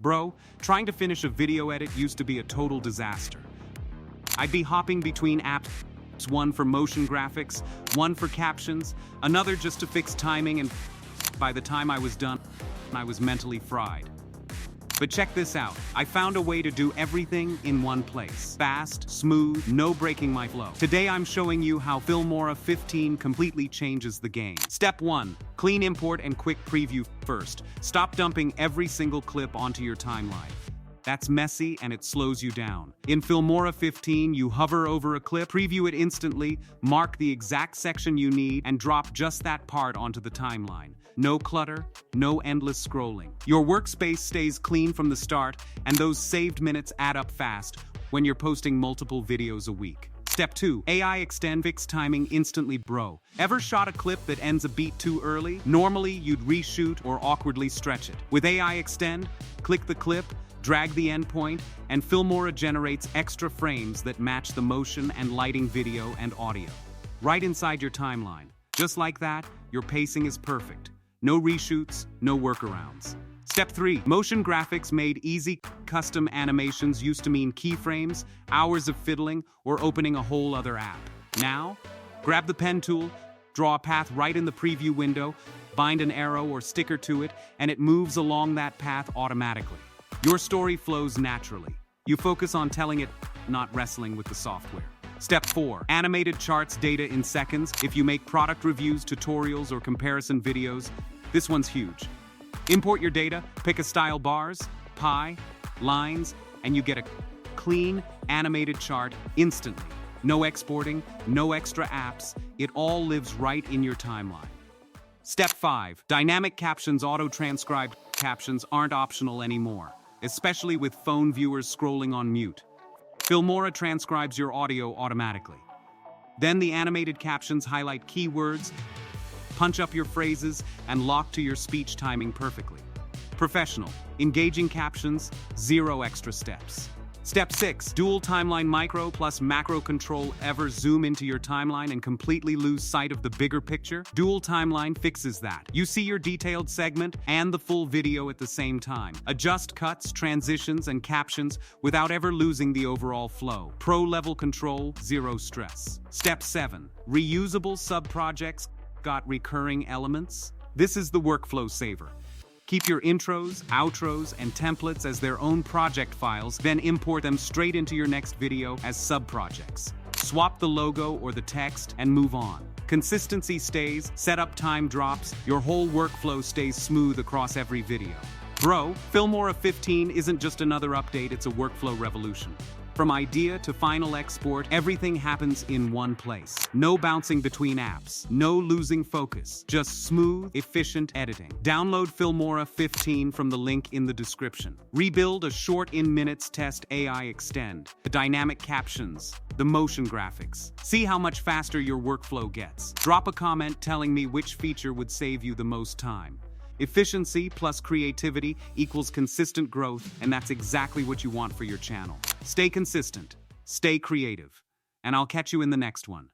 Bro, trying to finish a video edit used to be a total disaster. I'd be hopping between apps, one for motion graphics, one for captions, another just to fix timing, and by the time I was done, I was mentally fried. But check this out. I found a way to do everything in one place. Fast, smooth, no breaking my flow. Today I'm showing you how Filmora 15 completely changes the game. Step 1. Clean import and quick preview first. Stop dumping every single clip onto your timeline. That's messy and it slows you down. In Filmora 15, you hover over a clip, preview it instantly, mark the exact section you need, and drop just that part onto the timeline. No clutter, no endless scrolling. Your workspace stays clean from the start, and those saved minutes add up fast when you're posting multiple videos a week. Step 2. AI extend fix timing instantly. Bro, ever shot a clip that ends a beat too early? Normally, you'd reshoot or awkwardly stretch it. With AI extend, click the clip, drag the endpoint, and Filmora generates extra frames that match the motion and lighting, video and audio. Right inside your timeline. Just like that, your pacing is perfect. No reshoots, no workarounds. Step 3. Motion graphics made easy. Custom animations used to mean keyframes, hours of fiddling, or opening a whole other app. Now, grab the pen tool, draw a path right in the preview window, bind an arrow or sticker to it, and it moves along that path automatically. Your story flows naturally. You focus on telling it, not wrestling with the software. Step 4. Animated charts data in seconds. If you make product reviews, tutorials, or comparison videos, this one's huge. Import your data, pick a style: bars, pie, lines, and you get a clean, animated chart instantly. No exporting, no extra apps. It all lives right in your timeline. Step 5. Dynamic captions. Auto-transcribed captions aren't optional anymore, especially with phone viewers scrolling on mute. Filmora transcribes your audio automatically. Then the animated captions highlight keywords, punch up your phrases, and lock to your speech timing perfectly. Professional, engaging captions, zero extra steps. Step 6. Dual timeline. Micro plus macro control. Ever zoom into your timeline and completely lose sight of the bigger picture? Dual timeline fixes that. You see your detailed segment and the full video at the same time. Adjust cuts, transitions, and captions without ever losing the overall flow. Pro-level control, zero stress. Step 7. Reusable subprojects. Got recurring elements? This is the workflow saver. Keep your intros, outros, and templates as their own project files, then import them straight into your next video as subprojects. Swap the logo or the text and move on. Consistency stays, setup time drops, your whole workflow stays smooth across every video. Bro, Filmora 15 isn't just another update, it's a workflow revolution. From idea to final export, everything happens in one place. No bouncing between apps, no losing focus, just smooth, efficient editing. Download Filmora 15 from the link in the description. Rebuild a short in-minutes test AI extend, the dynamic captions, the motion graphics. See how much faster your workflow gets. Drop a comment telling me which feature would save you the most time. Efficiency plus creativity equals consistent growth, and that's exactly what you want for your channel. Stay consistent, stay creative, and I'll catch you in the next one.